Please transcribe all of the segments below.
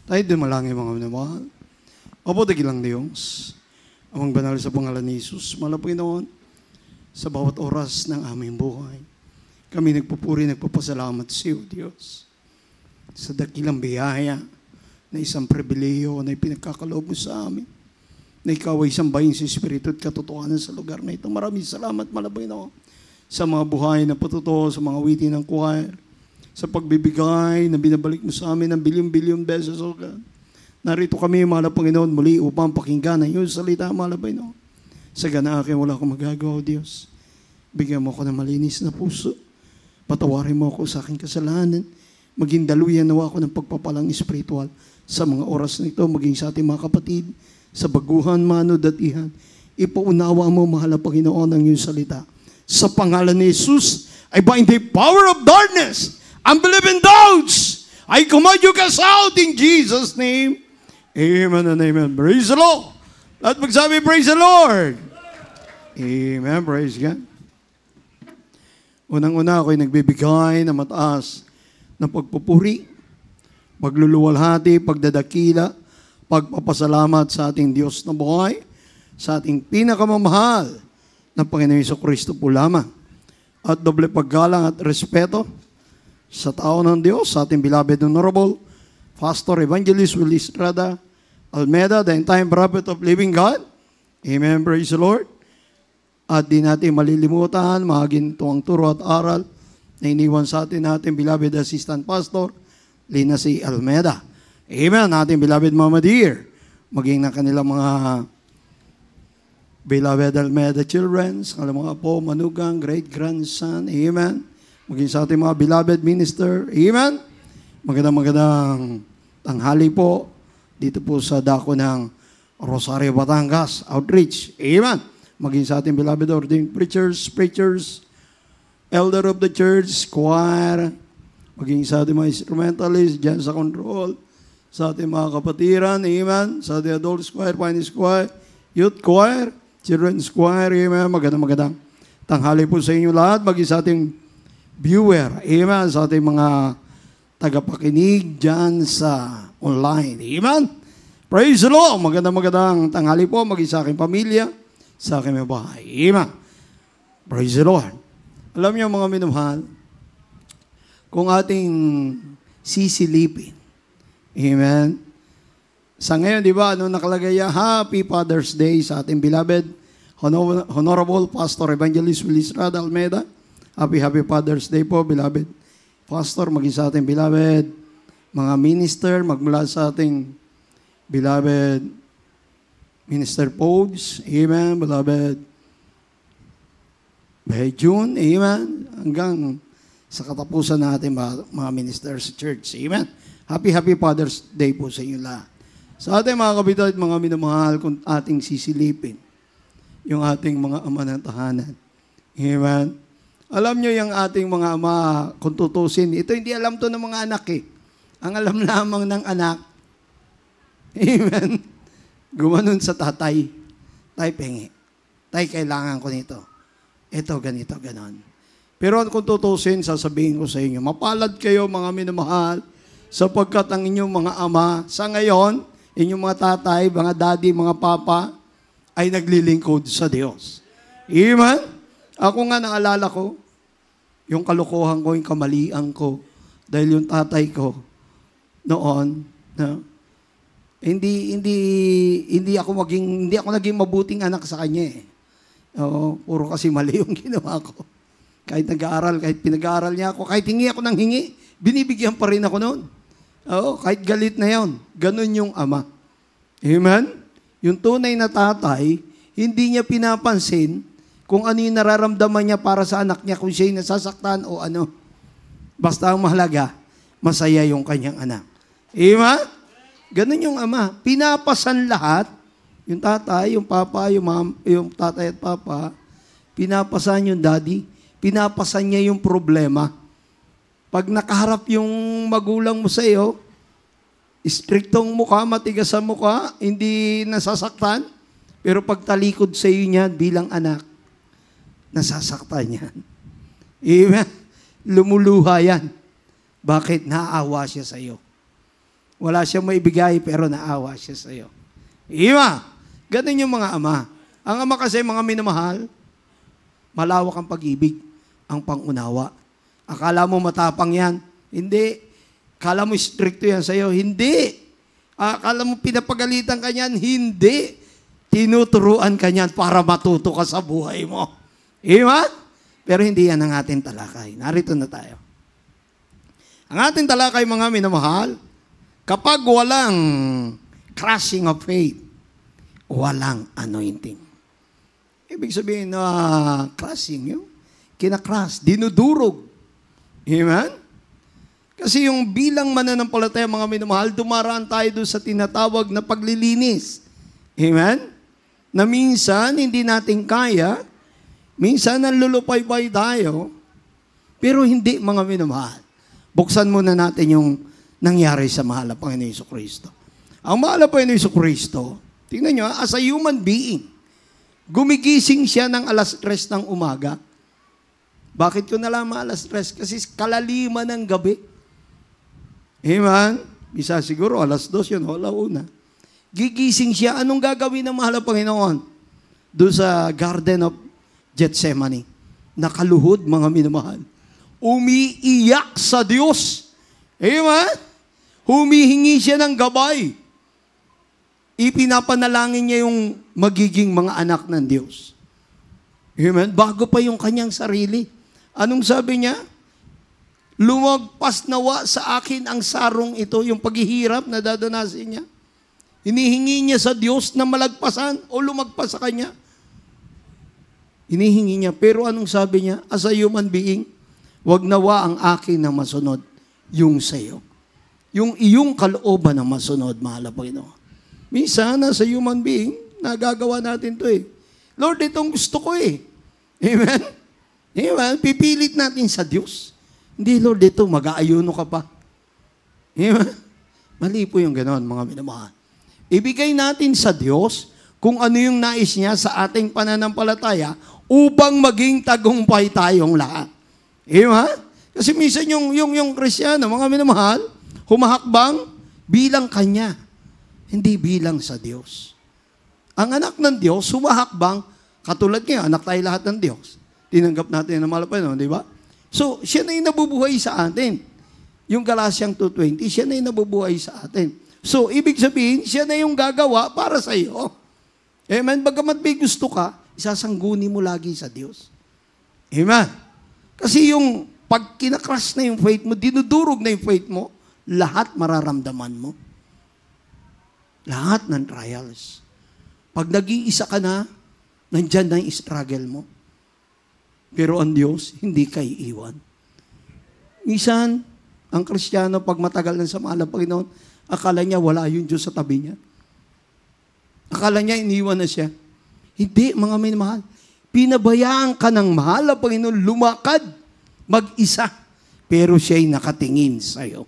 Tayo din malangin mga minamahal. Opo, dakilang Diyos. Amang banal sa pangalan ni Jesus, mahal na Panginoon, sa bawat oras ng aming buhay. Kami nagpupuri, nagpapasalamat sa iyo, Diyos. Sa dakilang biyaya na isang pribileyo na ipinagkakaloob mo sa amin. Na ikaw ay sambahin sa Espiritu at katotohanan sa lugar na ito. Maraming salamat, mahal na Panginoon, sa mga buhay na patuto, sa mga witi ng choir, sa pagbibigay na binabalik mo sa amin ng bilyon-bilyon beses, O God. Narito kami, mahal na Panginoon, muli upang pakinggan ang iyong salita, mahal na Panginoon. Sa gana akin, wala akong magagawa, O Diyos. Bigyan mo ako ng malinis na puso. Patawarin mo ako sa aking kasalanan. Maging daluyan nawa ako ng pagpapalang espiritual sa mga oras na ito, maging sa ating mga kapatid, sa baguhan, manod at ihan. Ipaunawa mo, mahal na Panginoon, ang iyong salita. Sa pangalan ni Jesus, I bind the power of darkness, unbelieving doubts. I command you cast out in Jesus' name. Amen and amen. Praise the Lord. At magsabi, praise the Lord. Amen. Praise God. Unang-una ako'y nagbibigay na mataas na pagpupuri, pagluluwalhati, pagdadakila, pagpapasalamat sa ating Diyos na buhay, sa ating pinakamamahal na Panginoon Jesucristo po lamang. At doble paggalang at respeto sa tao ng Diyos, sa ating beloved Honorable Pastor Evangelist Willie Estrada Almeda, the entire prophet of living God. Amen, praise the Lord. At di natin malilimutan, tuwang turo at aral na iniwan sa atin natin beloved Assistant Pastor Lina C. Almeda. Amen, ating beloved Mama Dear, maging na kanilang mga beloved Almeda children, sa kanilang mga apo, manugang, great-grandson, amen. Maging sa ating mga beloved minister, amen. Magandang tanghali po dito po sa dako ng Rosario, Batangas Outreach, amen. Maging sa ating beloved ordained preachers, elder of the church, choir, maging sa ating mga instrumentalists, dyan sa control, sa ating mga kapatiran, amen. Sa ating adult choir, finance choir, youth choir, children's choir, amen. Magandang tanghali po sa inyo lahat, maging sa ating viewer, amen, sa ating mga tagapakinig dyan sa online, amen. Praise the Lord. Magandang tanghali po, maging sa aking pamilya, sa aking mga bahay, amen. Praise the Lord. Alam niyo mga minamahal, kung ating sisilipin, amen, sa ngayon, di ba, nakalagay Happy Father's Day sa ating beloved Honorable Pastor Evangelist Willie Estrada Almeda. Happy Father's Day po, beloved Pastor, maging sa ating beloved mga minister, magmula sa ating beloved Minister Pogues, amen, beloved June, amen, hanggang sa katapusan natin mga ministers sa church, amen. Happy Father's Day po sa inyo lahat. Sa ating mga kapitid, mga minamahal, kung ating sisilipin, yung ating mga ama ng tahanan, amen. Alam nyo yung ating mga ama, kung tutusin, ito hindi alam to ng mga anak eh. Ang alam lamang ng anak, amen, gumanon sa tatay, tay pengi, tay kailangan ko nito. Ito, ganito, ganon. Pero kung tutusin, sasabihin ko sa inyo, mapalad kayo mga minamahal, sapagkat ang inyong mga ama, sa ngayon, inyong mga tatay, mga daddy, mga papa, ay naglilingkod sa Diyos. Amen? Ako nga naalala ko, yung kalokohan ko, yung kamalian ko, dahil yung tatay ko, noon, hindi ako naging mabuting anak sa kanya eh. Oo, puro kasi mali yung ginawa ko. Kahit nag-aaral, kahit pinag-aaral niya ako, kahit hingi ako ng hingi, binibigyan pa rin ako noon. Oo, kahit galit na yon. Ganun yung ama. Amen? Yung tunay na tatay, hindi niya pinapansin kung ano yung nararamdaman niya para sa anak niya, kung siya'y nasasaktan o ano. Basta ang mahalaga, masaya yung kanyang anak. Amen? Ganun yung ama. Pinapasan lahat, yung tatay, yung papa, yung tatay at papa, pinapasan yung daddy, pinapasan niya yung problema. Pag nakaharap yung magulang mo sa iyo, striktong mukha, matigas sa mukha, hindi nasasaktan, pero pag talikod sa iyo niya bilang anak, nasasaktan yan. Amen? Lumuluha yan. Bakit? Naawa siya sa iyo. Wala siyang maibigay, pero naawa siya sa iyo. Ganun yung mga ama. Ang ama kasi, mga minamahal, malawak ang pag-ibig, ang pangunawa. Akala mo matapang yan? Hindi. Akala mo stricto yan sa iyo? Hindi. Akala mo pinapagalitan ka yan? Hindi. Tinuturuan ka yan para matuto ka sa buhay mo. Pero hindi yan ang ating talakay. Narito na tayo. Ang ating talakay, mga minamahal, kapag walang crushing of faith, walang anointing. Ibig sabihin na crushing yun. Kinakrush, dinudurog. Amen? Kasi yung bilang mananampalataya, mga minamahal, dumaraan tayo doon sa tinatawag na paglilinis. Amen? Na minsan, hindi natin kaya, minsan nanlulupay-bay tayo, pero hindi, mga minamahal. Buksan muna natin yung nangyari sa mahal na Panginoon Jesucristo. Ang mahal na Panginoon Jesucristo, tingnan nyo, as a human being, gumigising siya ng alas 3 ng umaga. Bakit ko nalaman alas 3? Kasi kalaliman ng gabi. Amen? Isa siguro, alas 2 yun, o alauna. Gigising siya, anong gagawin ng mahal na Panginoon? Doon sa Garden of Gethsemane. Nakaluhod, mga minamahal. Umiiyak sa Diyos. Amen? Humihingi siya ng gabay. Ipinapanalangin niya yung magiging mga anak ng Diyos. Amen? Bago pa yung kanyang sarili. Anong sabi niya? Lumagpas nawa sa akin ang sarong ito, yung paghihirap na dadanasin niya. Hinihingi niya sa Diyos na malagpasan o lumagpas sa kanya. Hinihingi niya. Pero anong sabi niya? As a human being, wag nawa ang akin na masunod, yung sayo. Yung iyong kalooban na masunod, mahal na Panginoon. Minsan, as a human being, nagagawa natin to eh. Lord, itong gusto ko eh. Amen? Amen? Pipilit natin sa Diyos. Hindi, Lord, ito, mag-aayuno ka pa. Amen? Mali po yung gano'n, mga minamahal. Ibigay natin sa Diyos kung ano yung nais niya sa ating pananampalataya upang maging tagumpay tayong lahat. Amen? Kasi minsan yung Kristiyano, mga minamahal, humahakbang bilang Kanya, hindi bilang sa Diyos. Ang anak ng Diyos, humahakbang, katulad ngayon, anak tayo lahat ng Diyos. Tinanggap natin na mahal pa yun, di ba? So, siya na yung nabubuhay sa atin. Yung Galatians 2:20, siya na yung nabubuhay sa atin. So, ibig sabihin, siya na yung gagawa para sa iyo. Amen? Bagamat may gusto ka, isasangguni mo lagi sa Diyos. Amen? Kasi yung pag kinakrush na yung faith mo, dinudurog na yung faith mo, lahat mararamdaman mo. Lahat ng trials. Pag nag-iisa ka na, nandyan na yung struggle mo. Pero ang Diyos, hindi ka iiwan. Minsan, ang Kristiyano, pag matagal na sa mahal na Panginoon, akala niya wala yung Diyos sa tabi niya. Akala niya iniwan na siya. Hindi, mga minamahal. Pinabayaan ka ng mahal na Panginoon lumakad, mag-isa. Pero siya'y nakatingin sa'yo.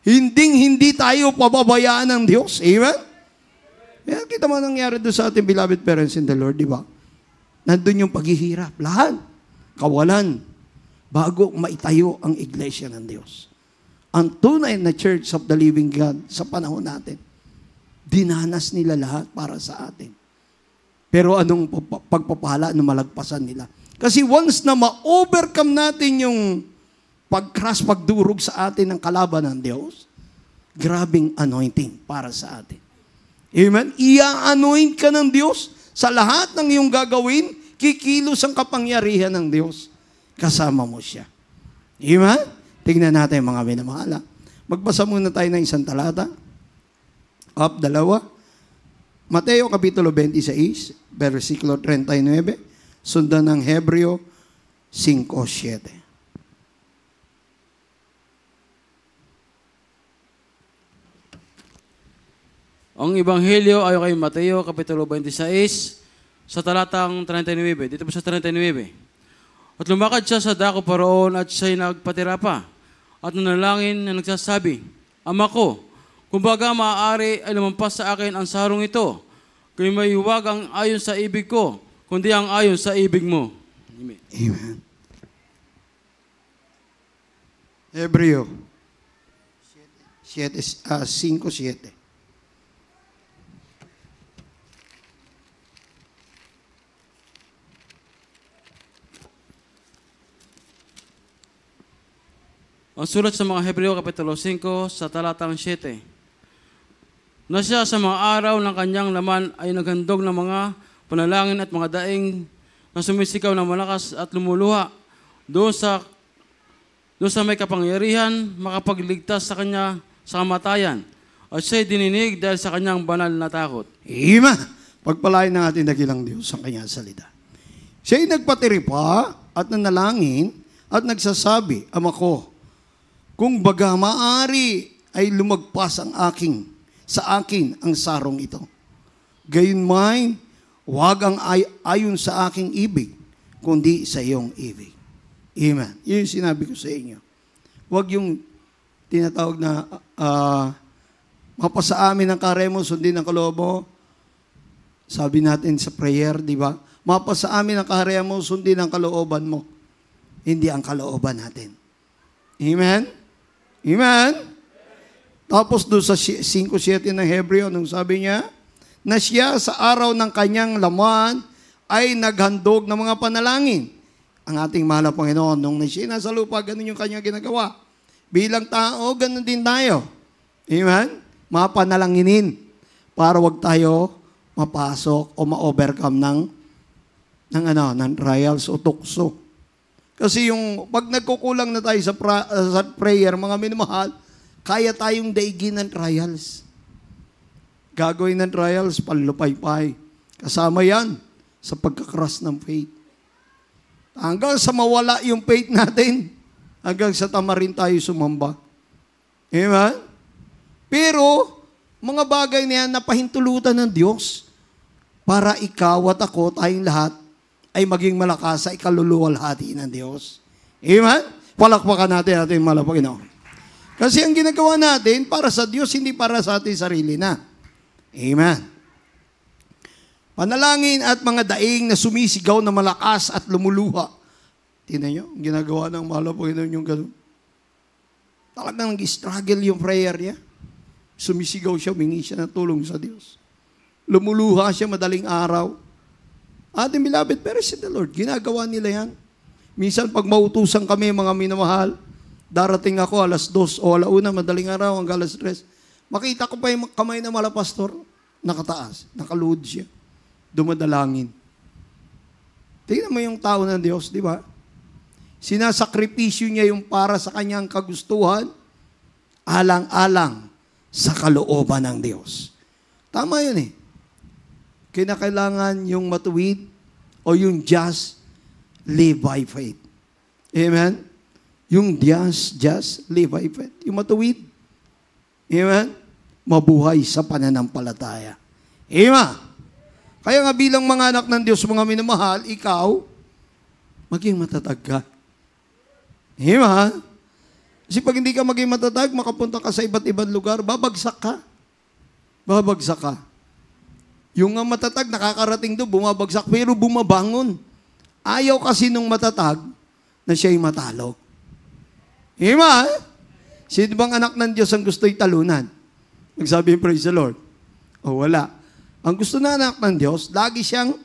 Hindi tayo pababayaan ng Diyos. Amen? Yan, kita mo nangyari doon sa ating beloved parents in the Lord, di ba? Nandun yung paghihirap. Lahat. Kawalan. Bago maitayo ang iglesia ng Diyos. Ang tunay na Church of the Living God sa panahon natin, dinanas nila lahat para sa atin. Pero anong pagpapala na malagpasan nila? Kasi once na ma-overcome natin yung pagdurog sa atin ng kalaban ng Diyos, grabing anointing para sa atin. Amen? Ia-anoint ka ng Diyos sa lahat ng iyong gagawin, kikilos ang kapangyarihan ng Diyos. Kasama mo siya. Amen? Tingnan natin mga minamahal. Magbasa muna tayo ng isang talata. Dalawa. Mateo Kapitulo 26, versikulo 39, sundan ng Hebreo 5:7. Ang Ebanghelyo ayon kay Mateo Kapitulo 26, sa talatang 39. Dito po sa 39. At lumakad siya sa dako paroon at siya'y nagpatira pa. At nanalangin na nagsasabi, Ama ko, kumbaga maaari ay lumampas sa akin ang sarong ito, kaya may huwag ang ayon sa ibig ko, kundi ang ayon sa ibig mo. Amen. Amen. Hebreo 5:7. Ang sulat sa mga Hebreo Kapitulo 5 sa talatang 7. Na siya sa mga araw ng kanyang laman ay naghandog ng mga panalangin at mga daing na sumisigaw ng malakas at lumuluha doon sa may kapangyarihan makapagligtas sa kanya sa kamatayan. At siya'y dininig dahil sa kanyang banal na takot. Amen. Pagpalain ng ating dakilang Diyos sa kanyang salita. Siya'y nagpatiripa at nanalangin at nagsasabi, Ama ko, kung baga maaari ay lumagpas sa akin ang sarong ito. Gayunman, huwag ang ayon sa aking ibig, kundi sa iyong ibig. Amen. Yun yung sinabi ko sa inyo. Huwag yung tinatawag na mapasa amin ang karemo, sundin ang kaloob mo. Sabi natin sa prayer, di ba? Mapasa amin ang karemo, sundin ang kalooban mo. Hindi ang kalooban natin. Amen? Amen? Tapos doon sa 5:7 ng Hebreo, nung sabi niya, na siya sa araw ng kanyang laman ay naghandog ng mga panalangin. Ang ating mahal na Panginoon, nung siya nasa lupa, ganun yung kanyang ginagawa. Bilang tao, ganun din tayo. Amen? Mapanalanginin para wag tayo mapasok o ma-overcome ng trials o tukso. Kasi yung pag nagkukulang na tayo sa prayer, mga minamahal, kaya tayong daigin ng trials. Gagawin ng trials, panlupaypay. Kasama yan sa pagkakras ng faith. Hanggang sa mawala yung faith natin, hanggang sa tamarin tayo sumamba. Amen? Pero, mga bagay na yan, napahintulutan ng Diyos para ikaw at ako, tayong lahat, ay maging malakas sa ikaluluwalhati ng Diyos. Amen? Palakpakan natin ating mahal na Panginoon. Kasi ang ginagawa natin, para sa Diyos, hindi para sa ating sarili na. Amen. Panalangin at mga daing na sumisigaw na malakas at lumuluha. Tingnan nyo, ginagawa ng mahal na Panginoon yung gano'n. Talagang nag-struggle yung prayer niya. Sumisigaw siya, humingi siya ng tulong sa Diyos. Lumuluha siya madaling araw. Ating beloved, pero si the Lord, ginagawa nila yan. Minsan pag mautusan kami, mga minamahal, darating ako 2:00 o 1:00, madaling araw, hanggang 3:00. Makita ko pa yung kamay ng mala pastor, nakataas, nakaluhod siya. Dumadalangin. Tingnan mo yung tao ng Diyos, di ba? Sinasakripisyo niya yung para sa kanyang kagustuhan, alang-alang sa kalooban ng Diyos. Tama yun eh. Kinakailangan yung matuwid o yung just live by faith. Amen? Yung just live by faith. Yung matuwid. Amen? Mabuhay sa pananampalataya. Amen? Kaya nga bilang mga anak ng Diyos, mga minamahal, ikaw, maging matatag ka. Amen? Kasi pag hindi ka maging matatag, makapunta ka sa iba't ibang lugar, babagsak ka. Babagsak ka. Yung matatag, nakakarating doon, bumabagsak, pero bumabangon. Ayaw kasi nung matatag na siya'y matalo. Amen? Sino bang anak ng Diyos ang gusto'y talunan? Magsabi, praise the Lord. O wala. Ang gusto na anak ng Diyos, lagi siyang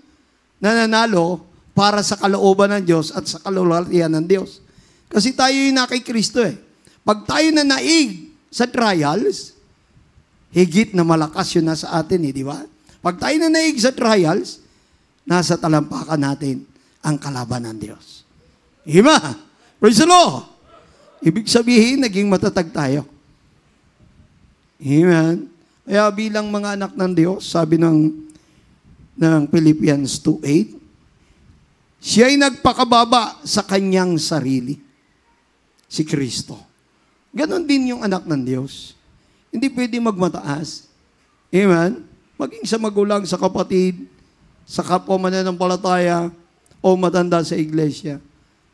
nananalo para sa kalooban ng Diyos at sa kalulatian ng Diyos. Kasi tayo yung na kay Kristo eh. Pag tayo na naig sa trials, higit na malakas yun na sa atin eh, di ba? Pag tayo na naig sa trials, nasa talampakan natin ang kalaban ng Diyos. Amen? Praise the Lord! Ibig sabihin, naging matatag tayo. Amen? Kaya bilang mga anak ng Diyos, sabi ng Philippians 2:8, siya'y nagpakababa sa kanyang sarili. Si Kristo. Ganon din yung anak ng Diyos. Hindi pwede magmataas. Amen? Maging sa magulang, sa kapatid, sa kapwa mananampalataya, o matanda sa iglesia.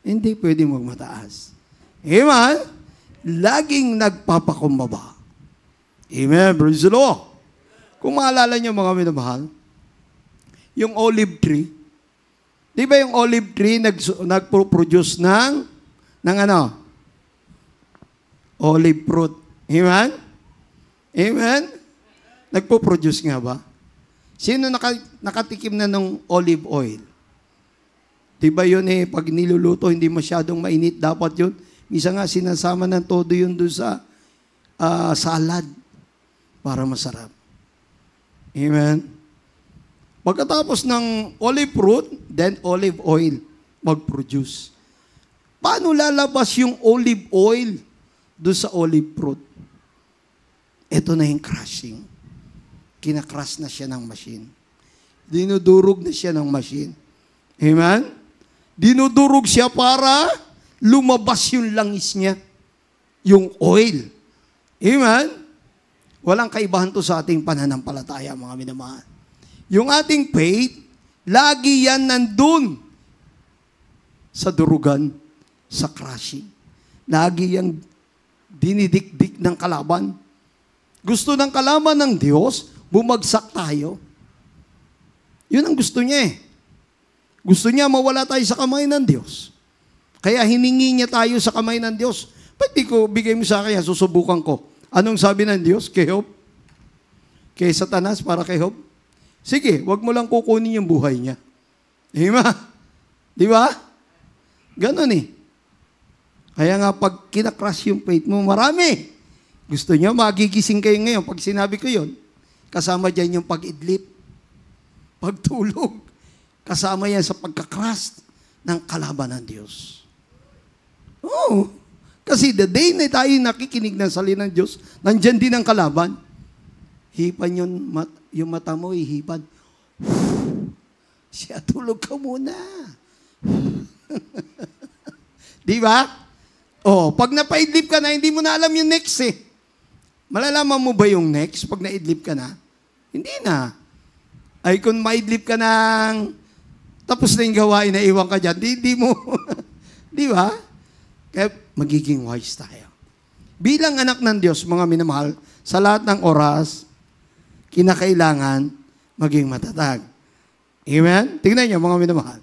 Hindi pwede magmataas. Amen? Laging nagpapakumbaba. Amen? Praise the Lord. Kung maalala niyo mga minamahal, yung olive tree, di ba yung olive tree nagpo-produce ng ano? Olive fruit. Amen? Amen? Nagpo-produce nga ba? Sino nakatikim na ng olive oil? Diba yun pag niluluto, hindi masyadong mainit, dapat yun. Misa nga, sinasama ng todo yun doon sa salad para masarap. Amen? Pagkatapos ng olive fruit, then olive oil mag-produce. Paano lalabas yung olive oil doon sa olive fruit? Ito na yung crushing. Kinakrush na siya ng machine. Dinudurog na siya ng machine. Amen? Dinudurog siya para lumabas yung langis niya. Yung oil. Amen? Walang kaibahan to sa ating pananampalataya, mga minamahal. Yung ating faith, lagi yan nandun sa durugan, sa crushing. Lagi yang dinidikdik ng kalaban. Gusto ng kalaban ng Diyos, bumagsak tayo. Yun ang gusto niya Gusto niya mawala tayo sa kamay ng Diyos. Kaya hiningi niya tayo sa kamay ng Diyos. Ba't di ko bigay mo sa akin, susubukan ko. Anong sabi ng Diyos? Kay Job? Kay Satanas para kay Job? Sige, wag mo lang kukunin yung buhay niya. Di ba? Ganon Kaya nga pag kinakrush yung faith mo, marami. Gusto niyo, magigising kayo ngayon. Pag sinabi ko yun, kasama dyan yung pag-idlip, pagtulog. Kasama yan sa pagkakrush ng kalaban ng Diyos. Oo. Kasi the day na tayo nakikinig ng salita ng Diyos, nandyan din ang kalaban. Hipan yung mata mo, ihipan. Siya, tulog ka muna. Di ba? Pag napaidlip ka na, hindi mo na alam yung next Malalaman mo ba yung next pag naidlip ka na? Hindi na. Ay kung maidlip ka ng tapos na yung gawain na iwan ka dyan, di mo. Di ba? Kaya magiging wise tayo. Bilang anak ng Diyos, mga minamahal, sa lahat ng oras, kinakailangan maging matatag. Amen? Tingnan niyo, mga minamahal.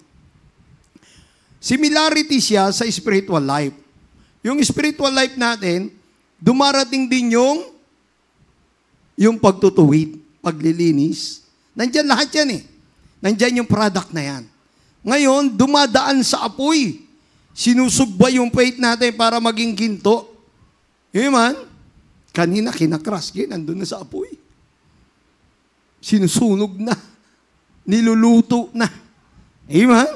Similarity siya sa spiritual life. Yung spiritual life natin, dumarating din yung pagtutuwid, paglilinis. Nandyan lahat yan Nandyan yung product na yan. Ngayon, dumadaan sa apoy. Sinusugba yung faith natin para maging ginto. Amen? Kanina kinakras, nandun na sa apoy. Sinusunog na. Niluluto na. Amen?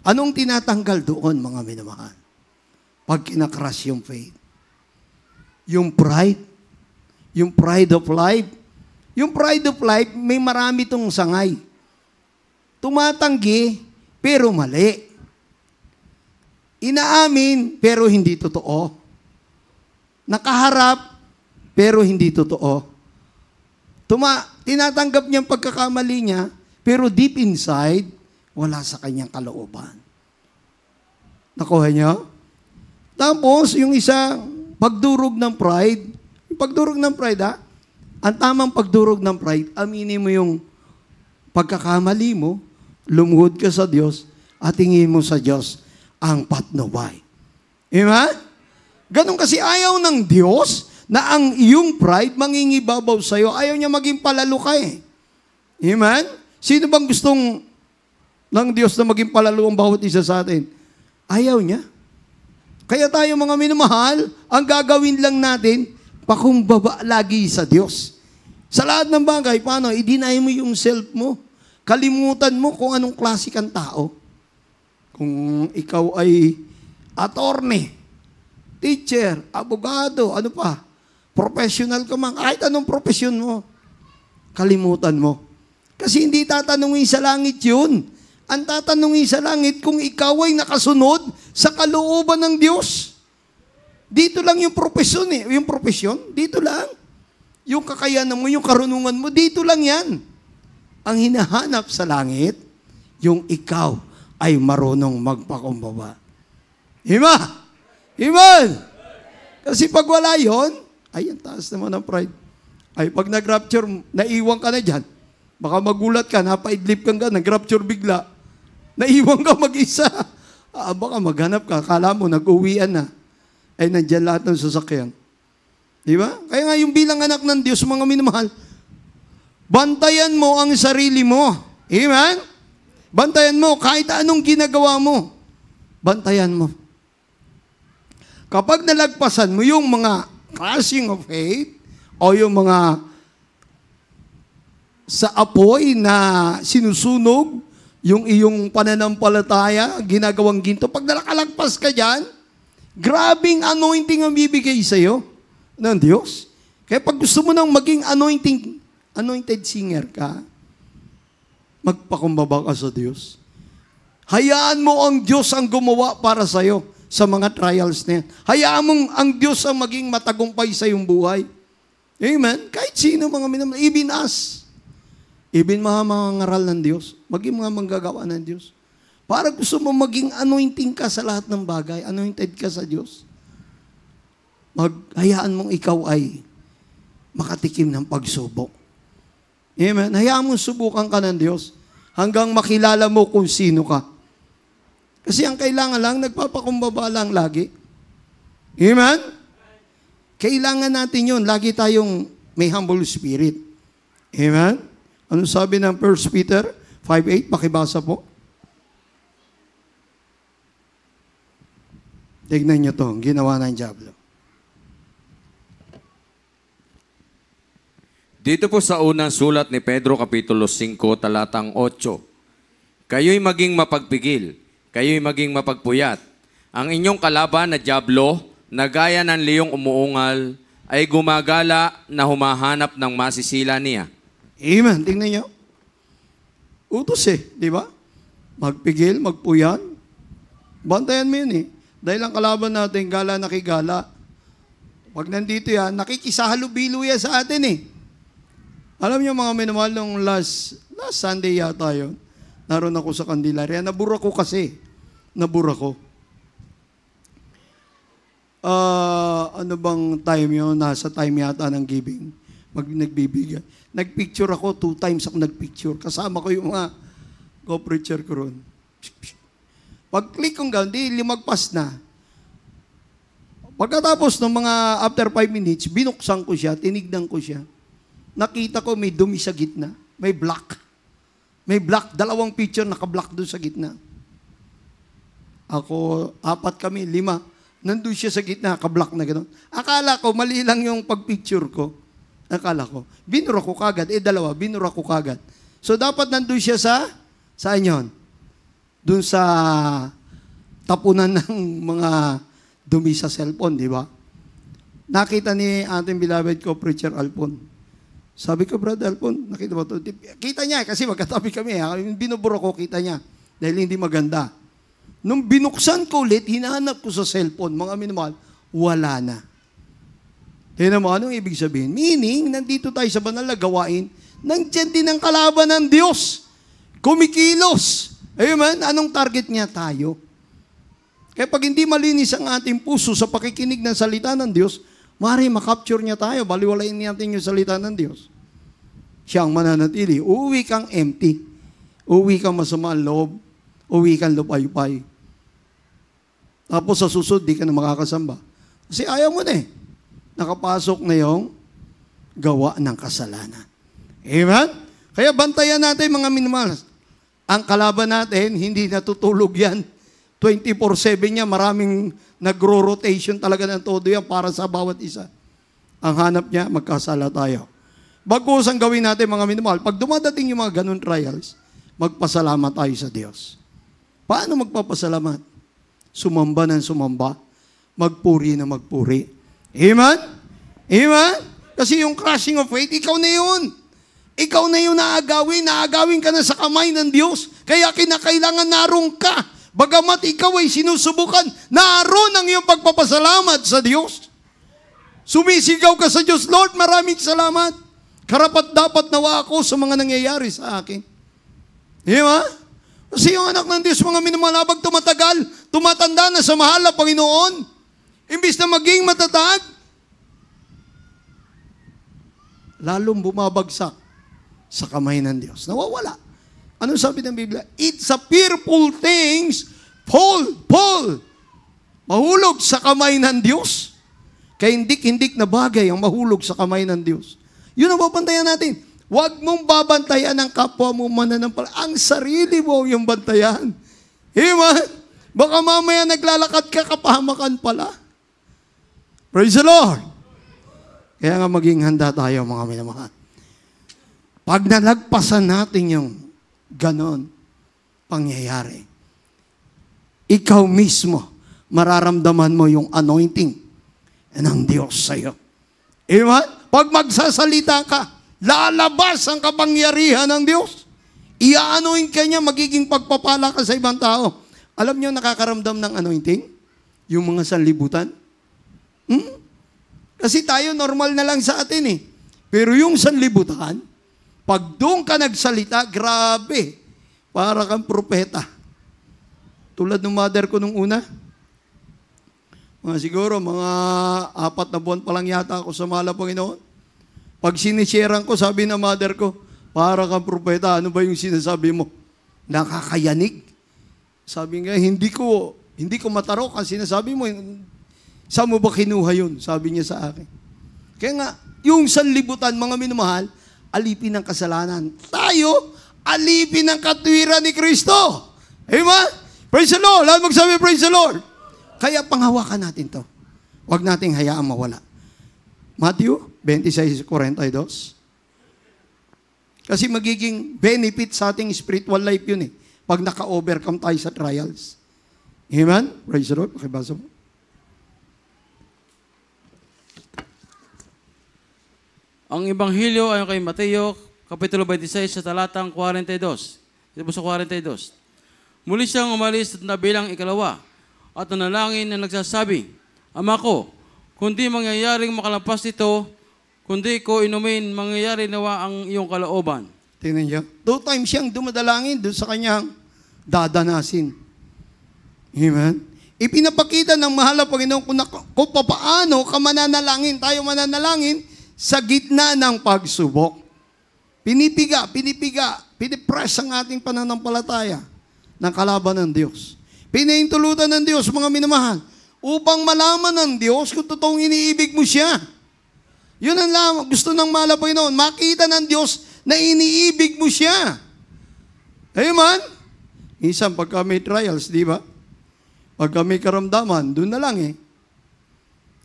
Anong tinatanggal doon, mga minamahal? Pag kinakras yung faith. Yung pride. Yung pride of life. Yung pride of life, may marami tong sangay. Tumatanggi, pero mali. Inaamin, pero hindi totoo. Nakaharap, pero hindi totoo. Tinatanggap niyang pagkakamali niya, pero deep inside, wala sa kanyang kalooban. Nakuha niyo? Tapos, yung isa, pagdurog ng pride. Yung pagdurog ng pride, ang tamang pagdurog ng pride, aminin mo yung pagkakamali mo, lumuhod ka sa Diyos, at tingin mo sa Diyos ang patnubay. Amen? Ganon kasi ayaw ng Diyos na ang iyong pride mangingibabaw sa'yo. Ayaw niya maging palalo ka Amen? Sino bang gustong ng Diyos na maging palalo ang bawat isa sa atin? Ayaw niya. Kaya tayo mga minamahal, ang gagawin lang natin, pakumbaba lagi sa Diyos. Sa lahat ng bagay, paano? I-deny mo yung self mo. Kalimutan mo kung anong klase kang tao. Kung ikaw ay attorney, teacher, abogado, ano pa, professional ka man, kahit anong profesyon mo, kalimutan mo. Kasi hindi tatanungin sa langit yun. Ang tatanungin sa langit kung ikaw ay nakasunod sa kalooban ng Diyos. Dito lang yung profesyon Yung profesyon, dito lang. Yung kakayanan mo, yung karunungan mo, dito lang yan. Ang hinahanap sa langit, yung ikaw ay marunong magpakumbaba. Amen? Kasi pag wala yun, ay, ang taas naman ng pride. Ay, pag nag-rapture, naiwan ka na dyan. Baka magulat ka, napaidlip kang ka, nag-rapture bigla. Naiwan ka mag-isa. Baka maghanap ka, kala mo, nag-uwian na. Ay, nandyan lahat ng sasakyan. Di ba? Kaya nga yung bilang anak ng Diyos, mga minamahal, bantayan mo ang sarili mo. Amen? Bantayan mo kahit anong ginagawa mo. Bantayan mo. Kapag nalagpasan mo yung mga clashing of faith o yung mga sa apoy na sinusunog, yung iyong pananampalataya, ginagawang ginto, pag nalakalagpas ka dyan, grabing anointing ang bibigay sa'yo ng Diyos. Kaya pag gusto mo nang maging anointed singer ka, magpakumbaba ka sa Diyos. Hayaan mo ang Diyos ang gumawa para sa'yo sa mga trials na yan. Hayaan mong ang Diyos ang maging matagumpay sa iyong buhay. Amen? Kahit sino mga minamahal, even us. Even mga ngaral ng Diyos, maging mga manggagawa ng Diyos. Para gusto mo maging anointing ka sa lahat ng bagay, anointed ka sa Diyos. Hayaan mong ikaw ay makatikim ng pagsubok. Amen? Hayaan mong subukan ka ng Diyos hanggang makilala mo kung sino ka. Kasi ang kailangan lang, nagpapakumbaba lang lagi. Amen? Kailangan natin yun. Lagi tayong may humble spirit. Amen? Ano sabi ng 1 Peter 5:8? Pakibasa po. Tignan nyo to, ginawa ng Diablo. Dito po sa unang sulat ni Pedro, Kapitulo 5, talatang 8. Kayo'y maging mapagpigil, kayo'y maging mapagpuyat. Ang inyong kalaban na Diablo, na gaya ng leyong umuungal, ay gumagala na humahanap ng masisila niya. Amen. Tingnan nyo. Utos di ba? Magpigil, magpuyan. Bantayan mo yun Dahil ang kalaban natin, gala nakigala. Pag nandito yan, nakikisahalubilo yan sa atin Alam niyo mga minamahal, nung last Sunday yata yun, naroon ako sa Candelaria. Nabura ko kasi. Ano bang time yun? Nasa time yata ng giving. Nagbibigay. Nagpicture ako, 2 times ako nagpicture. Kasama ko yung mga co-preacher ko ron. Pag-click kong gano'n, limagpas na. Pagkatapos ng mga after 5 minutes, binuksan ko siya, tinignan ko siya. Nakita ko may dumi sa gitna. May black. May black. 2 picture naka-black doon sa gitna. Ako, 4 kami, 5. Nandun siya sa gitna, naka-black na gano'n. Akala ko, mali lang yung pag-picture ko. Akala ko. Binura ko kagad. 2, binura ko kagad. So, dapat nandun siya saan yun? Doon sa tapunan ng mga dumi sa cellphone, di ba? Nakita ni ating beloved ko, Preacher Alpon. Sabi ko, Brother Alpon, nakita mo ito? Kita niya, kasi magkatabi kami. Binubura ko, kita niya. Dahil hindi maganda. Nung binuksan ko ulit, hinahanap ko sa cellphone, mga minamahal, wala na. Tignan mo, anong ibig sabihin? Meaning, nandito tayo sa banal na gawain, nandiyan din ang kalaban ng Diyos. Kumikilos. Amen? Anong target niya? Tayo. Kaya pag hindi malinis ang ating puso sa pakikinig ng salita ng Diyos, maaari makapture niya tayo, baliwalain natin yung salita ng Diyos. Siyang mananatili. Uuwi kang empty. Uuwi kang masama ang loob. Uuwi kang lupay-upay. Tapos sa susunod, di ka na makakasamba. Kasi ayaw mo na nakapasok na yung gawa ng kasalanan. Amen? Kaya bantayan natin mga minamahal. Ang kalaban natin, hindi natutulog yan. 24/7 niya, maraming nagro-rotation talaga ng todo yan para sa bawat isa. Ang hanap niya, magkasala tayo. Bagos ang gawin natin mga minamahal, pag dumadating yung mga ganun trials, magpasalamat tayo sa Diyos. Paano magpapasalamat? Sumamba ng sumamba, magpuri na magpuri. Amen? Amen? Kasi yung crushing of faith, ikaw na yun. Ikaw na yun naagawin ka na sa kamay ng Diyos. Kaya kinakailangan naroon ka. Bagamat ikaw ay sinusubukan, naroon ang iyong pagpapasalamat sa Diyos. Sumisigaw ka sa Diyos, Lord, maraming salamat. Karapat dapat nawa ako sa mga nangyayari sa akin. Diba? Kasi yung anak ng Diyos, mga minamahal, habang tumatagal, tumatanda na sa mahal na Panginoon, imbis na maging matatag, lalong bumabagsak sa kamay ng Diyos. Nawawala. Ano sabi ng Biblia? It's a fearful things, Paul, mahulog sa kamay ng Diyos. Kaya hindik-hindik na bagay ang mahulog sa kamay ng Diyos. Yun ang babantayan natin. Huwag mong babantayan ang kapwa mo mananampalataya. Ang sarili mo yung bantayan. Amen? Baka mamaya naglalakad ka, kapahamakan pala. Praise the Lord! Kaya nga maging handa tayo, mga minamahal. Pag nalagpasan natin yung ganon pangyayari, ikaw mismo, mararamdaman mo yung anointing ng Diyos sa'yo. Amen? Pag magsasalita ka, lalabas ang kapangyarihan ng Diyos. Iaanoin ka niya, magiging pagpapala ka sa ibang tao. Alam niyo, nakakaramdam ng anointing? Yung mga sanlibutan? Kasi tayo, normal na lang sa atin eh. Pero yung sanlibutan, pag doon ka nagsalita, grabe, para kang propeta. Tulad ng mother ko nung una, siguro, mga 4 na buwan pa lang yata ako sa mahal na Panginoon. Pag sinisharean ko, sabi ng mother ko, para kang propeta, ano ba yung sinasabi mo? Nakakayanig. Sabi nga, hindi ko matarok ang sinasabi mo. Saan mo ba kinuha yun? Sabi niya sa akin. Kaya nga, yung sanlibutan, mga minamahal, alipin ng kasalanan. Tayo, alipin ng katwiran ni Kristo. Amen? Praise the Lord. Lahat magsabi, praise the Lord. Kaya panghawakan natin to. Huwag nating hayaan mawala. Matthew 26:42. Kasi magiging benefit sa ating spiritual life yun eh. Pag naka-overcome tayo sa trials. Amen? Praise the Lord. Pakibasa mo. Ang Ebanghelyo ayon kay Mateo, Kapitulo 26, sa talatang 42. Ito po sa 42. Muli siyang umalis at nabilang ikalawa at nanalangin na nagsasabi, Ama ko, kundi mangyayaring makalampas ito, kundi ko inumin, mangyayari nawa ang iyong kalooban. Tingnan niyo. 2 times siyang dumadalangin doon sa kanyang dadanasin. Amen? Ipinapakita ng mahal na Panginoon kung paano ka mananalangin, tayo mananalangin sa gitna ng pagsubok. Pinipress ang ating pananampalataya ng kalaban ng Diyos. Pinahintulutan ng Diyos, mga minamahal, upang malaman ng Diyos kung totoong iniibig mo siya. Yun ang lamang gusto ng mahal na Panginoon, makita ng Diyos na iniibig mo siya. Amen? Minsan, pagka may trials, di ba? Pagka may karamdaman, doon na lang eh.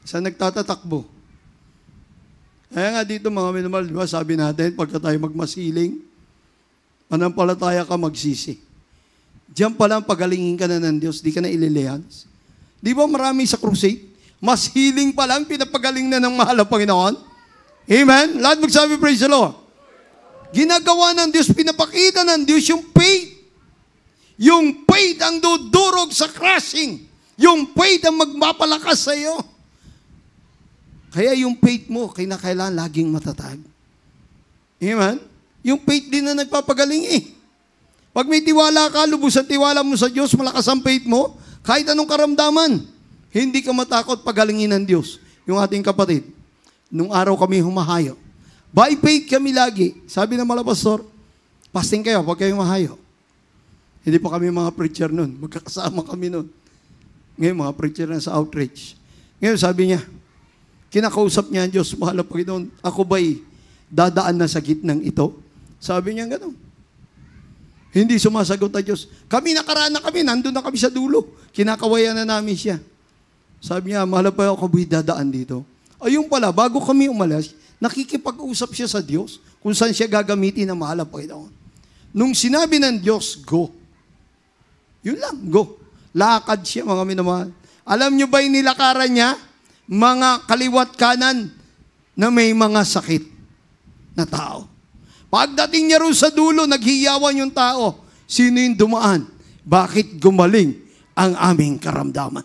Sa nagtatatakbo. Kaya nga dito, mga minamahal, di ba, sabi natin, pagka tayo magmasiling, manampalataya ka, magsisi. Diyan pa lang, pagalingin ka na ng Diyos, di ka na ililihans. Di ba marami sa crusade? Mas healing pa lang, pinapagaling na ng mahal na Panginoon. Amen? Lahat magsabi, praise the Lord. Ginagawa ng Diyos, pinapakita ng Diyos yung faith. Yung faith ang dudurog sa crushing. Yung faith ang magmapalakas sa iyo. Kaya yung faith mo, kailangan laging matatag. Amen? Yung faith din na nagpapagaling eh. Pag may tiwala ka, lubos ang tiwala mo sa Diyos, malakas ang faith mo, kahit anong karamdaman, hindi ka matakot pagalingin ng Diyos. Yung ating kapatid, nung araw kami humahayo. By faith kami lagi. Sabi ng mga pastor, fasting kayo, pag kayo humahayo. Hindi pa kami mga preacher nun. Magkakasama kami nun. Ngayon, mga preacher na sa outreach. Ngayon, sabi niya, kinakausap niya ang Diyos, mahal na Panginoon, ako ba'y dadaan na sa gitnang ito? Sabi niya gano'n. Hindi sumasagot ang Diyos. Kami nakaraan na kami, nandun na kami sa dulo. Kinakawayan na namin siya. Sabi niya, mahal na Panginoon, ako ba'y dadaan dito? Ayun pala, bago kami umalis, nakikipag-usap siya sa Diyos kung saan siya gagamitin ang mahal na Panginoon. Nung sinabi ng Diyos, go. Yun lang, go. Lakad siya, mga minamahal. Alam niyo ba yung nilakaran niya? Mga kaliwat kanan na may mga sakit na tao. Pagdating niya rin sa dulo, naghiyawan yung tao. Sino yung dumaan? Bakit gumaling ang aming karamdaman?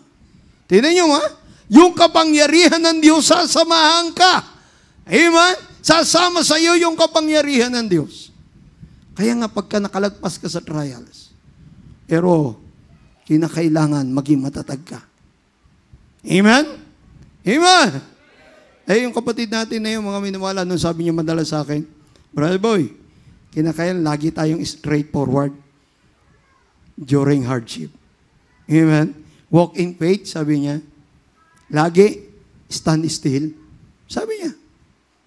Tingnan niyo ha? Yung kapangyarihan ng Diyos, sasamahan ka. Amen? Sasama sa iyo yung kapangyarihan ng Diyos. Kaya nga pagka nakalagpas ka sa trials, pero kinakailangan maging matatag ka. Amen? Amen! Eh, yung kapatid natin na yung mga minamahal, nung sabi niya madalas sa akin, Brother Boy, kinakailangan lagi tayong straightforward during hardship. Amen? Walk in faith, sabi niya. Lagi stand still. Sabi niya.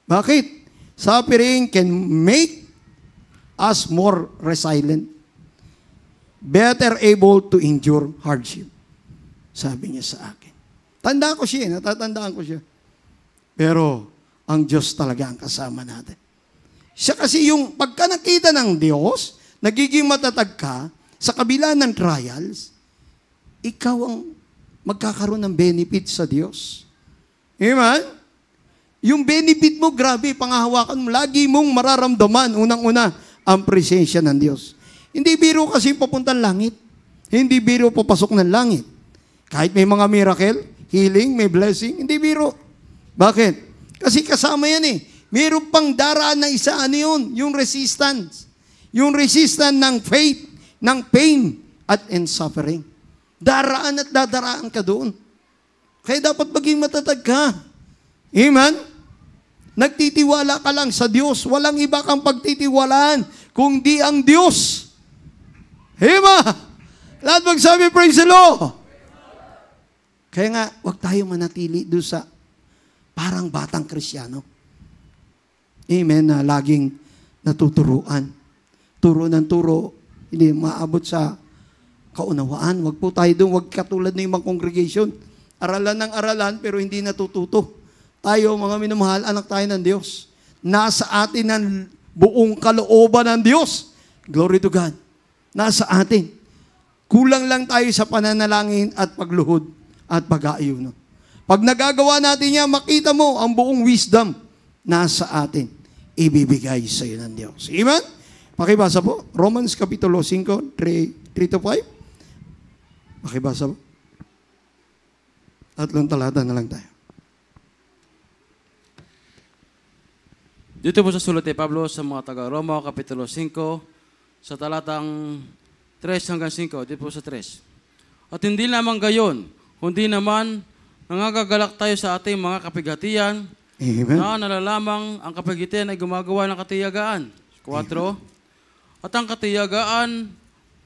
Bakit? Suffering can make us more resilient. Better able to endure hardship. Sabi niya sa akin. Tandaan ko siya, natatandaan ko siya. Pero, ang Diyos talaga ang kasama natin. Siya kasi yung pagka nakita ng Diyos, nagiging matatag ka, sa kabila ng trials, ikaw ang magkakaroon ng benefit sa Diyos. Amen? Yung benefit mo, grabe, pangahawakan mo, lagi mong mararamdaman, unang-una, ang presensya ng Diyos. Hindi biro kasi papuntang langit. Hindi biro papasok ng langit. Kahit may mga miracle, healing, may blessing, hindi biro. Bakit? Kasi kasama yan eh. Meron pang daraan na isa, ano yun? Yung resistance. Yung resistance ng faith, ng pain, at suffering. Daraan at dadaraan ka doon. Kaya dapat maging matatag ka. Amen? Nagtitiwala ka lang sa Diyos. Walang iba kang pagtitiwalaan kundi ang Diyos. Amen? Lahat magsabi, praise the Lord. Kaya nga, huwag tayo manatili doon sa parang batang Kristiyano. Amen, na laging natuturuan. Turo ng turo, hindi maabot sa kaunawaan. Huwag po tayo doon, huwag katulad ng ibang congregation. Aralan ng aralan, pero hindi natututo. Tayo, mga minamahal, anak tayo ng Diyos. Nasa atin ang buong kalooban ng Diyos. Glory to God. Nasa atin. Kulang lang tayo sa pananalangin at pagluhod at pag-aayuno. Pag nagagawa natin yan, makita mo ang buong wisdom nasa atin. Ibibigay sa iyo ng Diyos. Amen? Pakibasa po. Romans Kapitulo 5, 3-5. Pakibasa po. Tatlong talata na lang tayo. Dito po sa sulat ni Pablo sa mga taga-Roma, Kapitulo 5, sa talatang 3 hanggang 5. Dito po sa 3. At hindi lamang gayon, kundi naman nangagagalak tayo sa ating mga kapighatian. Amen. Na nalalamang ang kapighatian ay gumagawa ng katiyagaan. 4. At ang katiyagaan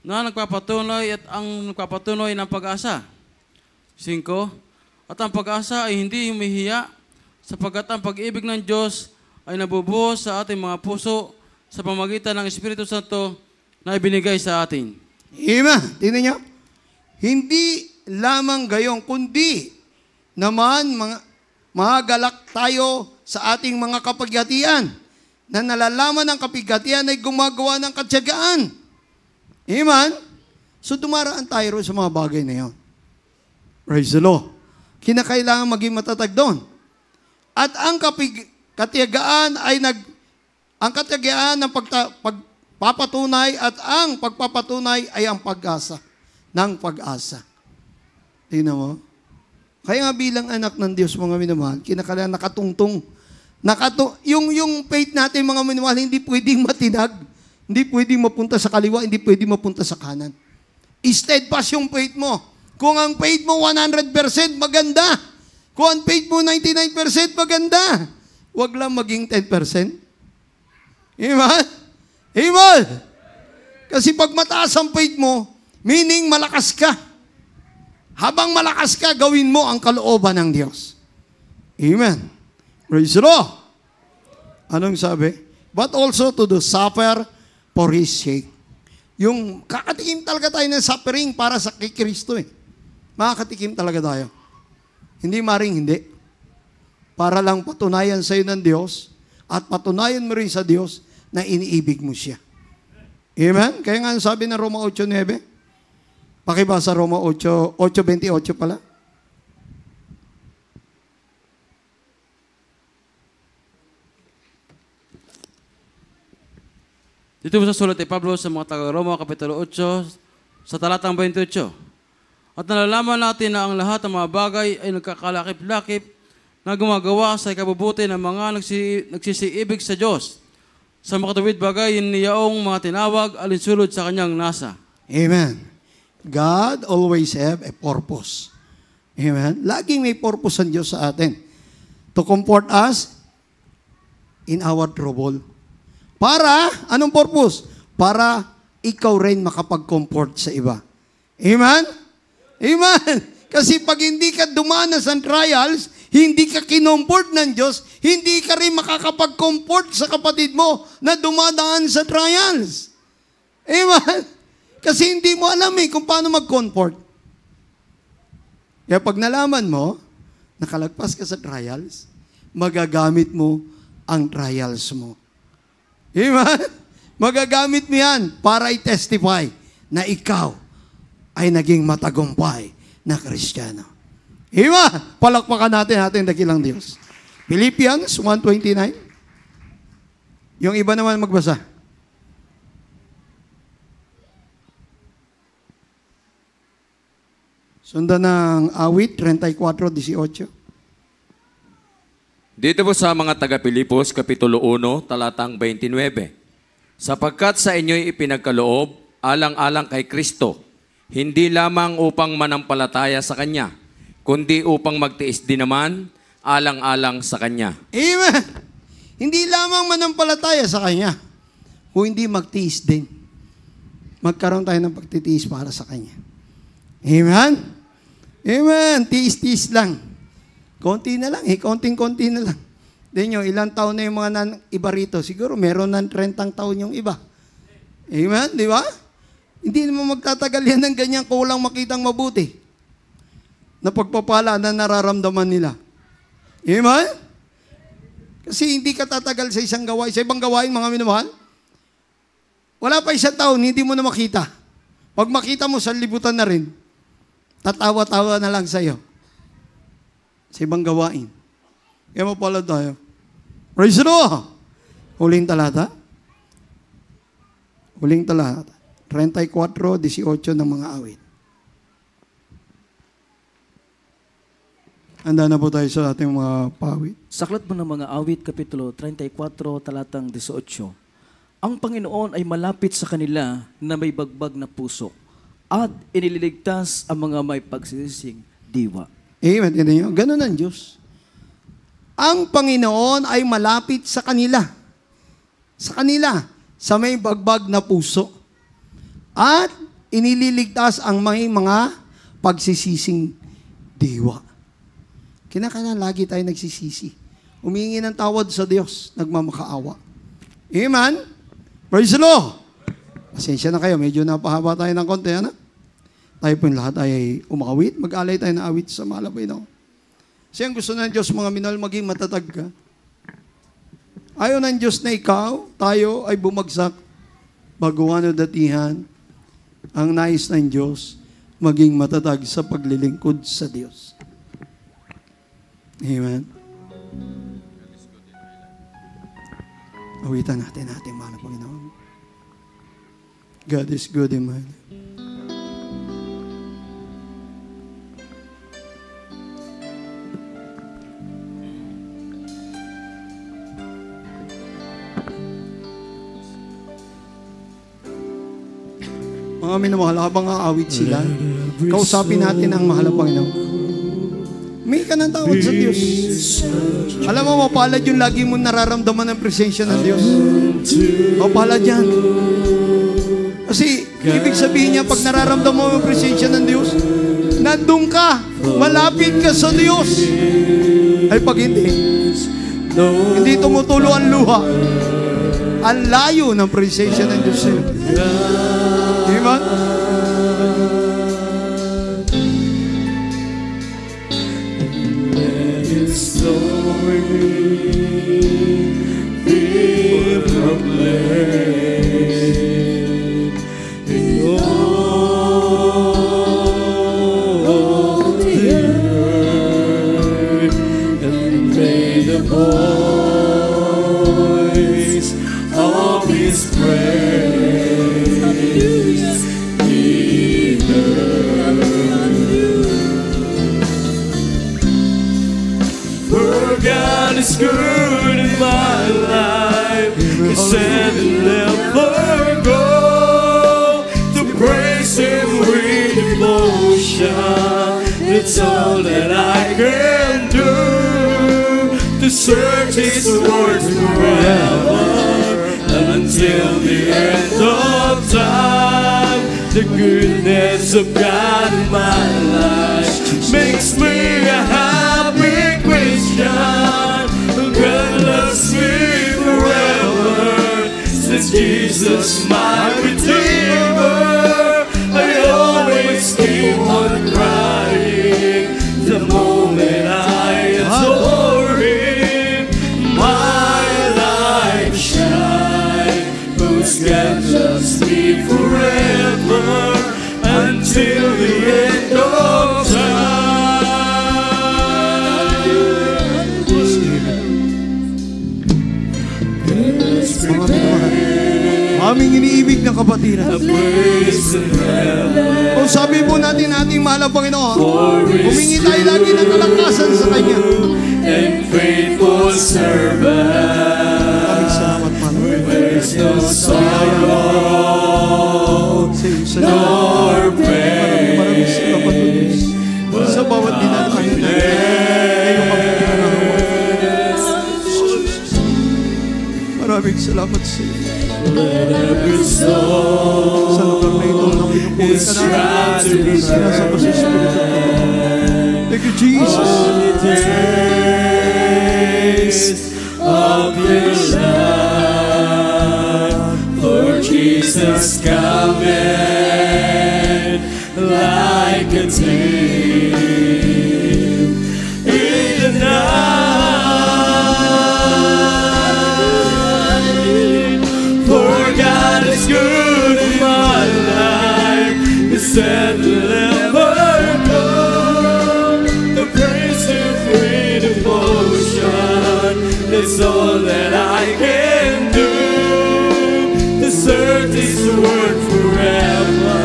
na nagpapatunay at ang nagpapatunay ng pag-asa. 5. At ang pag-asa ay hindi humihiya sapagkat ang pag-ibig ng Diyos ay nabubuhos sa ating mga puso sa pamagitan ng Espiritu Santo na ibinigay sa atin. Amen. Tingnan niyo. Hindi lamang gayon, kundi naman magalak tayo sa ating mga kapighatian na nalalaman ng kapighatian ay gumagawa ng katyagaan. Amen? So dumaraan tayo sa mga bagay na yun. Praise the Lord. Kinakailangan maging matatag doon. At ang katiyagaan ay ang katiyagaan ng pagpapatunay at ang pagpapatunay ay ang pag-asa ng pag-asa. Tingnan mo. Kaya nga bilang anak ng Diyos, mga minamahal, kinakailangan nakatungtong. Yung faith natin, mga minamahal, hindi pwedeng matinag. Hindi pwedeng mapunta sa kaliwa, hindi pwedeng mapunta sa kanan. Steadfast yung faith mo. Kung ang faith mo 100%, maganda. Kung ang faith mo 99%, maganda. Huwag lang maging 10%. Amen? Amen! Kasi pag mataas ang faith mo, meaning malakas ka. Habang malakas ka, gawin mo ang kalooban ng Diyos. Amen. Praise the Lord. Anong sabi? But also to do suffer for His sake. Yung kakatikim talaga tayo ng suffering para sa kay Kristo eh. Makakatikim talaga tayo. Hindi maring hindi. Para lang patunayan sa iyo ng Diyos at patunayan mo rin sa Diyos na iniibig mo siya. Amen? Kaya nga sabi ng Roma 8:9, pakibasa Roma 8:28 pala. Dito po sa sulat ni Pablo sa mga taga-Roma, Kapitulo 8, sa talatang 28. At nalalaman natin na ang lahat ng mga bagay ay nagkakalakip-lakip na gumagawa sa ikabubuti ng mga nagsisiibig sa Diyos. Sa makatuwid bagay, niyaong mga tinawag alinsulod sa kanyang nasa. Amen. God always have a purpose. Amen. Laging may purpose ang Diyos sa atin. To comfort us in our trouble. Para, anong purpose? Para ikaw rin makapag-comfort sa iba. Amen? Amen. Kasi pag hindi ka dumanas ng trials, hindi ka kinomport ng Diyos, hindi ka rin makakapag-comfort sa kapatid mo na dumadaan sa trials. Amen? Kasi hindi mo alam kung paano mag-comfort. Kaya pag nalaman mo, nakalagpas ka sa trials, magagamit mo ang trials mo. Amen? Magagamit mo yan para i-testify na ikaw ay naging matagumpay na Kristiyano. Amen? Palakpakan natin ating dakilang Diyos. Philippians 1:29. Yung iba naman magbasa. Sundan ng awit 34:18. Dito po sa mga taga-Pilipos, Kapitulo 1, talatang 29. Sapagkat sa inyo'y ipinagkaloob, alang-alang kay Kristo, hindi lamang upang manampalataya sa Kanya, kundi upang magtiis din naman, alang-alang sa Kanya. Amen! Hindi lamang manampalataya sa Kanya, kung hindi magtiis din. Magkaroon tayo ng pagtitiis para sa Kanya. Amen? Amen! Tiis-tiis lang. Konti na lang, konting-konti na lang. Then yung ilang taon na yung mga iba rito, siguro meron ng 30 taon yung iba. Amen? Di ba? Hindi naman magtatagal yan ng ganyan kung walang makitang mabuti na pagpapala na nararamdaman nila. Amen? Kasi hindi ka tatagal sa isang gawain. Sa ibang gawain, mga minamahal, wala pa isang taon, hindi mo na makita. Pag makita mo, sa libutan na rin. Tatawa-tawa na lang sa'yo. Sa ibang gawain. Kaya mapala tayo. Praise the Lord! Huling talata. Huling talata. 34:18 ng mga awit. Handa na po tayo sa ating mga pawit. Saklat mo ng mga awit, Kapitulo 34, talatang 18. Ang Panginoon ay malapit sa kanila na may bagbag na puso at inililigtas ang mga may pagsisising diwa. Amen. Ganun ang Diyos. Ang Panginoon ay malapit sa kanila. Sa kanila. Sa may bagbag na puso. At inililigtas ang may mga pagsisising diwa. Kinakailangan lagi tayo nagsisisi. Humingi ng tawad sa Diyos. Nagmamakaawa. Amen. Praise the Lord. Pasensya na kayo. Medyo napahaba tayo ng konti. Ano? Tayo po lahat ay umawit. Mag-alay tayo na awit sa malabay na. Kasi ang gusto ng Diyos, mga minal, maging matatag ka. Ayaw ng Diyos na ikaw, tayo ay bumagsak, baguhan o datihan. Ang nais ng Diyos, maging matatag sa paglilingkod sa Diyos. Amen. Awitan natin ating mahal na Panginoon. God is good, amen. Mga minamahal, habang aawit sila, kausapin natin ang mahal na Panginoon. May ka ng tawad sa Diyos. Alam mo, mapalad yung lagi mo nararamdaman ng presensya ng Diyos. Mapalad yan. Kasi, ibig sabihin niya, pag nararamdaman mo ang presensya ng Diyos, nandun ka, malapit ka sa Diyos. Ay pag hindi tumutulo ang luha. Ang layo ng presensya ng Diyos sa'yo. Amen? Is good in my life, and never go to praise Him with devotion. It's all that I can do to search His word forever until the end of time. The goodness of God in my life makes me a happy Christian. Since Jesus, my Redeemer, I always keep on crying. The moment I adore Him, my life shine. Who's loves me forever until the end of time. Aming iniibig na kapatiran. O sabi po natin ating mahal ang Panginoon, humingi tayo lagi ng kalakasan sa Kanya. And faithful servant, Maraming salamat, Panginoon. there's no sorrow nor pain. Maraming salamat, Diyos. Sa bawat dinalaman natin, ngayong magbibigyan ng maraming salamat sa iyo. Let every soul Sa lugar na ito na pinupuri ka namin, sinasama sa Espiritu. Thank you, Jesus. the days of your life, Lord Jesus, coming like a thief in the night. For God is good in my life, He said never go. The praise Him with devotion, that's all that I can do. To serve His word forever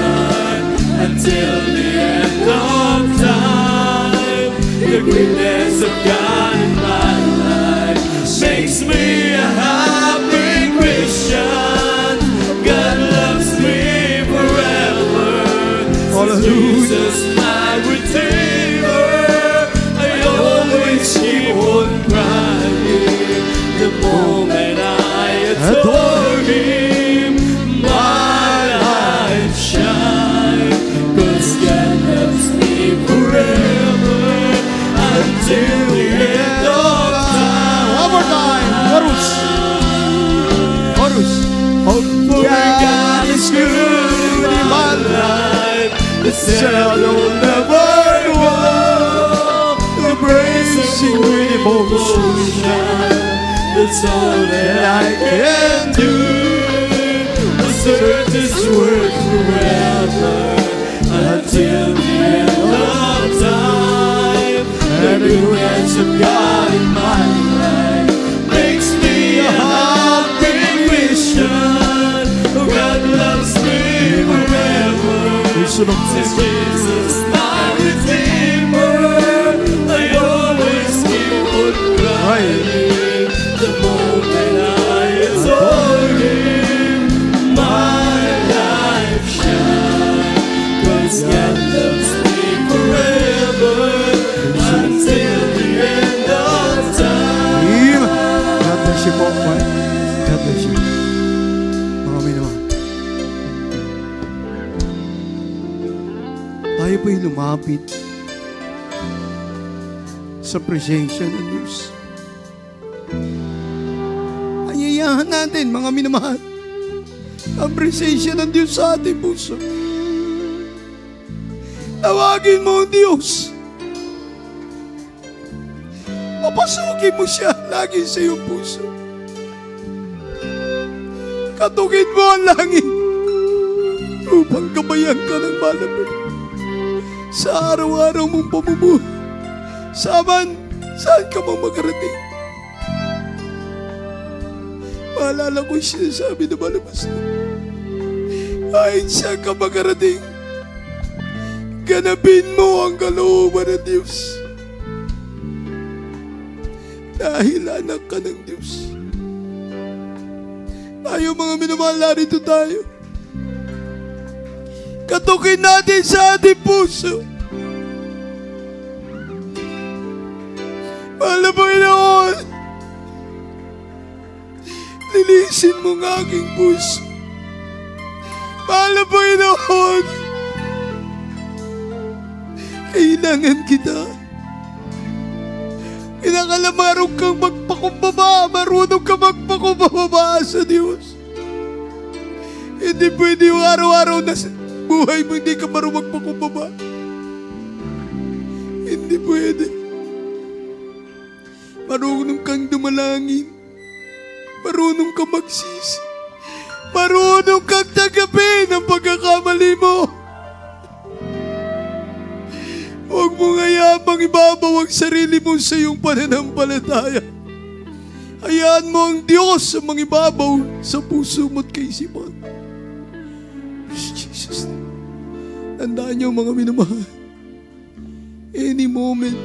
until the end of time. The goodness of God in my life makes me a happy Christian. God loves me forever. Since Jesus, my Redeemer, I always keep on crying. The moment I adore Him, my life shines. 'Cause God loves me forever until the end of time. One more time. Chorus. Chorus. For God is good in my life, the shadow will never go. The praise Him with devotion, that's all that I can do. Assert His word forever until the end of time. The goodness of God in my life makes me a happy Christian. God loves me forever. Since Jesus, my Redeemer, I always keep on crying. The moment I adore Him, my life shines. 'Cause God loves me forever until the end of time. God bless you po. God bless you. Maraming naman. Tayo po'y lumapit sa presensya ng Diyos. Anyayahan natin, mga minamahal, ang presensya ng Diyos sa ating puso. Tawagin mo ang Diyos. Papasukin mo siya lagi sa iyong puso. Katugin mo ang langit upang gabayan ka ng malapit sa araw-araw mong pamumuhay. Saan ka mang magarating. Maalala ko yung sinasabi na malabas na. Kahit saan ka magarating, ganapin mo ang kalooban ng Diyos. Dahil anak ka ng Diyos. Tayo mga minamahal, narito tayo. Katukin natin sa ating puso. Mahal na Panginoon, linisin mo ang aking puso. Mahal na Panginoon, kailangan kita. Kinakala marunong kang magpakumbaba, marunong kang magpakumbaba sa Diyos. Hindi pwede yung araw-araw na buhay mo, hindi ka marunong magpakumbaba. Hindi pwede. Marunong kang dumalangin. Marunong kang magsisi. Marunong kang tagapin ang pagkakamali mo. Huwag mo ngayamang ibabaw ang sarili mo sa iyong pananampalataya. Hayaan mo ang Diyos sa mga ibabaw sa puso mo at kaisipan. Jesus. Tandaan niyo mga minamahal. Any moment,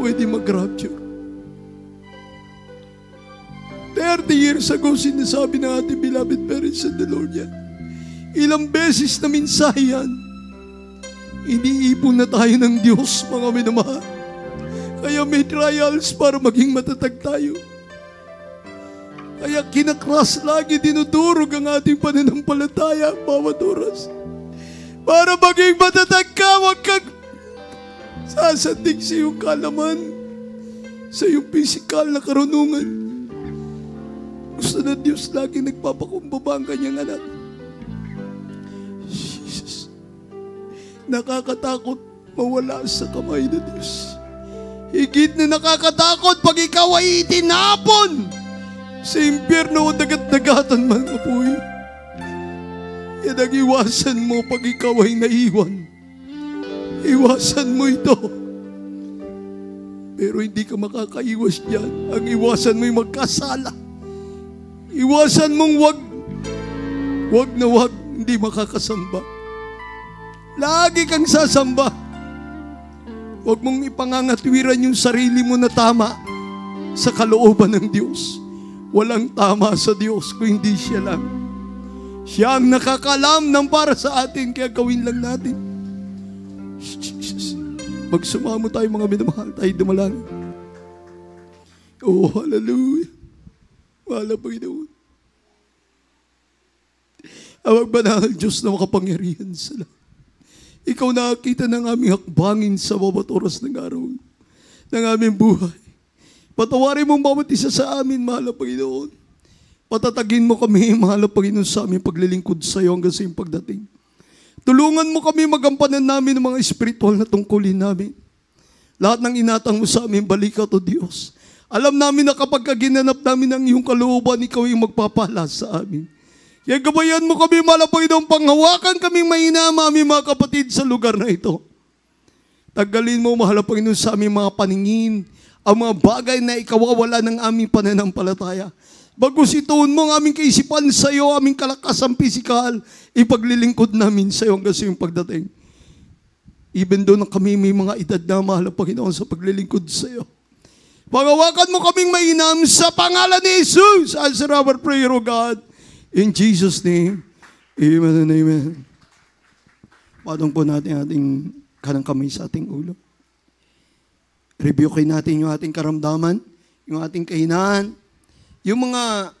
pwede mag-rapture. 30 years ago, sinasabi ng ating beloved parents in the Lord yan. Ilang beses na mensahe yan. Iniipon na tayo ng Diyos, mga minamahal. Kaya may trials para maging matatag tayo. Kaya kinakras lagi, dinudurog ang ating pananampalataya bawat oras. Para maging matatag ka, huwag kang sasandig sa iyong kalaman, sa iyong physical na karunungan. Gusto na Diyos lagi nagpapakumbaba ang kanyang anak. Jesus. Nakakatakot mawala sa kamay ng Diyos. Higit na nakakatakot pag ikaw ay itinapon sa impyerno o dagat-dagatan man apoy. Yan ang iwasan mo pag ikaw ay naiwan. Iwasan mo ito. Pero hindi ka makakaiwas dyan. Ang iwasan mo yung magkasala. Iwasan mong wag na wag, hindi makakasamba. Lagi kang sasamba. Huwag mong ipangangatwiran yung sarili mo na tama sa kalooban ng Diyos. Walang tama sa Diyos kung hindi siya lang. Siya ang nakakalam ng para sa atin, kaya gawin lang natin. Jesus. Magsumamo tayo mga minamahal, tayo dumalangin. Oh, hallelujah. Wala Panginoon. Awag banal Diyos na makapangyarihan sa lahat. Ikaw nakakita ng aming hakbangin sa bawat oras ng araw ng aming buhay. Patawarin mo bawat isa sa amin, mahal na Panginoon. Patatagin mo kami, mahal na Panginoon, sa aming paglilingkod sa iyo hanggang sa iyong pagdating. Tulungan mo kami magampanan namin ng mga espiritual na tungkulin namin. Lahat ng inatang mo sa amin, balikat o Diyos. Alam namin na kapag ginanap namin ang iyong kalooban, ikaw yung magpapala sa amin. Kaya gabayan mo kami, mahal na Panginoon, panghawakan kaming mainama, aming mga kapatid sa lugar na ito. Tagalin mo, mahal na Panginoon, sa aming mga paningin, ang mga bagay na ikawawala ng aming pananampalataya. Bagus ituon mo ang aming kaisipan sa iyo, aming kalakasan pisikal, ipaglilingkod namin sa iyo hanggang sa iyong pagdating. Even doon na kami may mga edad na, mahal na Panginoon, sa paglilingkod sa iyo. Panghawakan mo kaming mainam sa pangalan ni Jesus. Answer our prayer, O God. In Jesus' name, amen and amen. Padong po natin ating kanang kamay sa ating ulo. Reviewin natin yung ating karamdaman, yung ating kahinaan, yung mga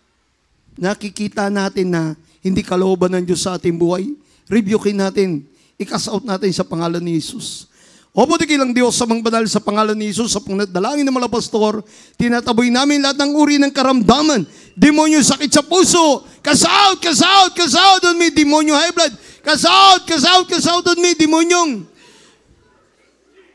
nakikita natin na hindi kalooban ng Diyos sa ating buhay. Reviewin natin, i-cast out natin sa pangalan ni Jesus. O putikilang Diyos sa mga banal sa pangalan ni Jesus, sa pangnadalangin ng mga pastor, tinataboy namin lahat ng uri ng karamdaman. Demonyo sakit sa puso, cast out, cast out, cast out on me. Demonyo high blood, cast out, cast out, cast out on me. Demonyong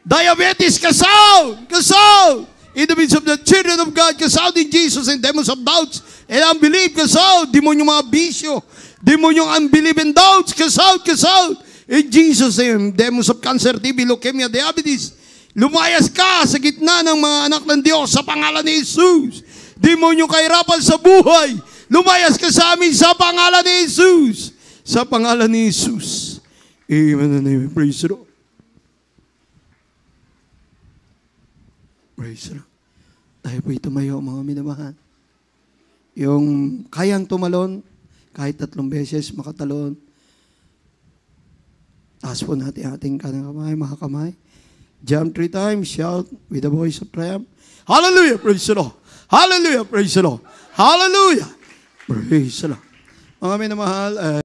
diabetes, cast out, cast out. In the midst of the children of God, cast out in Jesus, and demons of doubts and unbelief, cast out. Demonyong mga bisyo, demonyong unbelief and doubts, cast out, cast out. In Jesus' name, demons of cancer, TB, leukemia, diabetes, lumayas ka sa gitna ng mga anak ng Diyos sa pangalan ni Jesus. Demonyong kahirapan sa buhay, lumayas ka sa amin sa pangalan ni Jesus. Sa pangalan ni Jesus. Amen and amen. Praise the Lord. Praise the Lord. Tayo po'y tumayo, mga minamahal. Yung kayang tumalon, kahit 3 beses makatalon, taas po natin ating kanang kamay, mga kamay. Jump 3 times, shout with the voice of triumph. Hallelujah, praise the Lord. Hallelujah, praise the Lord. Hallelujah, praise the Lord. Mga minamahal,